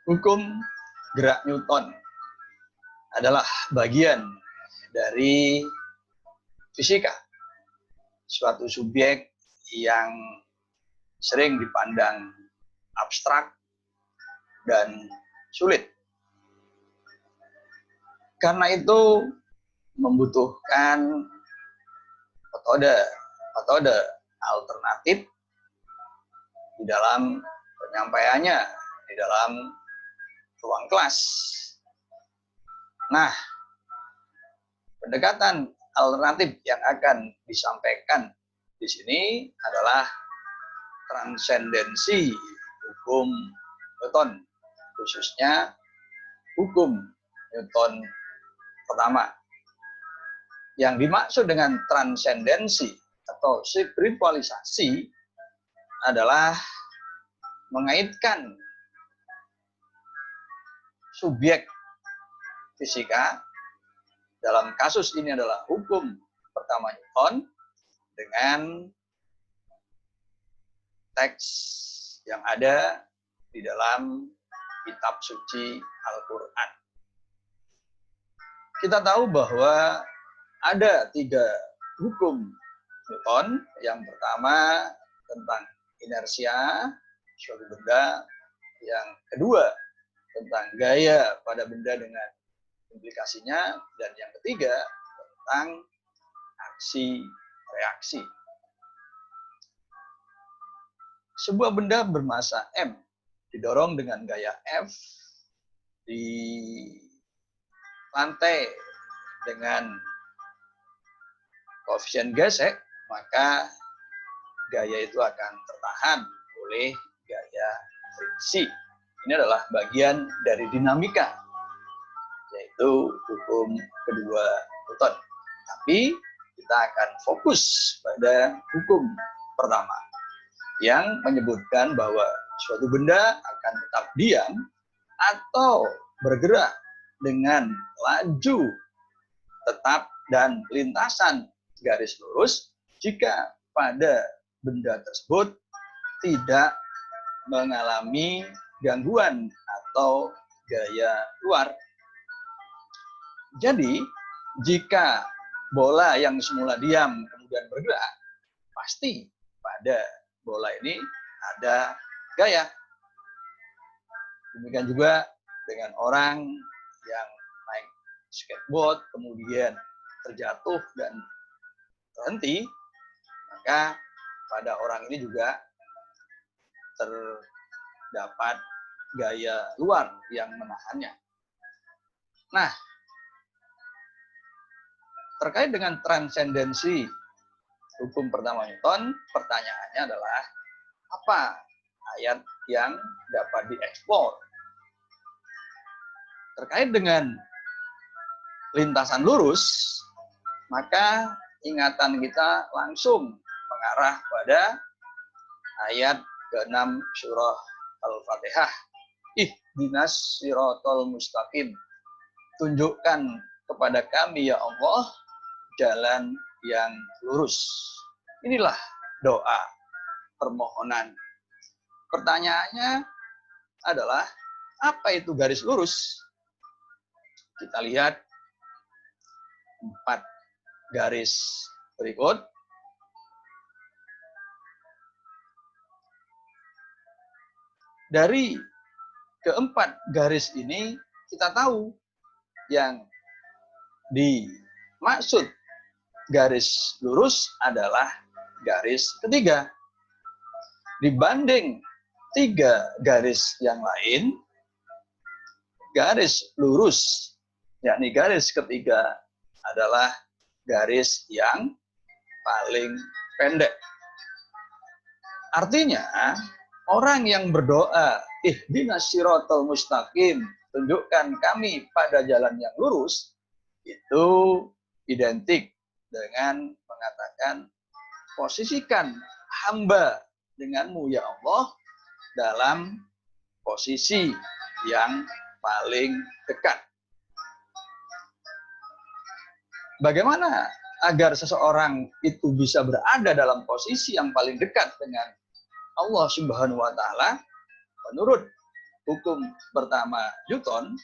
Hukum gerak Newton adalah bagian dari fisika, suatu subjek yang sering dipandang abstrak dan sulit. Karena itu membutuhkan metode alternatif di dalam penyampaiannya, di dalam ruang kelas. Nah, pendekatan alternatif yang akan disampaikan di sini adalah transendensi hukum Newton, khususnya hukum Newton pertama. Yang dimaksud dengan transendensi atau spiritualisasi adalah mengaitkan subjek fisika, dalam kasus ini adalah hukum pertama Newton, dengan teks yang ada di dalam kitab suci Al-Quran. Kita tahu bahwa ada 3 hukum Newton. Yang pertama tentang inersia suatu benda, yang kedua tentang gaya pada benda dengan implikasinya, dan yang ketiga tentang aksi reaksi. Sebuah benda bermassa M didorong dengan gaya F di lantai dengan koefisien gesek, maka gaya itu akan tertahan oleh gaya friksi. Ini adalah bagian dari dinamika, yaitu hukum kedua Newton. Tapi kita akan fokus pada hukum pertama yang menyebutkan bahwa suatu benda akan tetap diam atau bergerak dengan laju tetap dan lintasan garis lurus jika pada benda tersebut tidak mengalami gangguan atau gaya luar. Jadi, jika bola yang semula diam kemudian bergerak, pasti pada bola ini ada gaya. Demikian juga dengan orang yang naik skateboard kemudian terjatuh dan terhenti, maka pada orang ini juga terdapat gaya luar yang menahannya. Nah, terkait dengan transendensi hukum pertama Newton, pertanyaannya adalah apa ayat yang dapat dieksplor? Terkait dengan lintasan lurus, maka ingatan kita langsung mengarah pada ayat ke-6 surah Al-Fatihah. Ihdinas siratal mustaqim. Tunjukkan kepada kami ya Allah jalan yang lurus. Inilah doa permohonan. Pertanyaannya adalah, apa itu garis lurus? Kita lihat 4 garis berikut. Dari keempat garis ini kita tahu yang dimaksud garis lurus adalah garis ketiga. Dibanding 3 garis yang lain, garis lurus, yakni garis ketiga, adalah garis yang paling pendek. Artinya, orang yang berdoa, ihdinas siratal mustaqim, tunjukkan kami pada jalan yang lurus, itu identik dengan mengatakan, posisikan hamba denganmu ya Allah dalam posisi yang paling dekat. Bagaimana agar seseorang itu bisa berada dalam posisi yang paling dekat dengan Allah Subhanahu wa Ta'ala? Menurut hukum pertama Newton,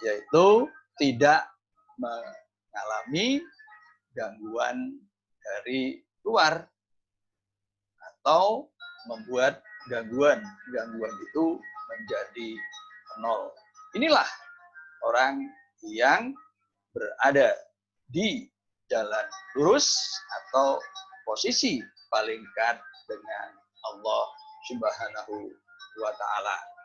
yaitu tidak mengalami gangguan dari luar atau membuat gangguan itu menjadi nol. Inilah orang yang berada di jalan lurus atau posisi paling dekat dengan Allah Subhanahu wa Ta'ala.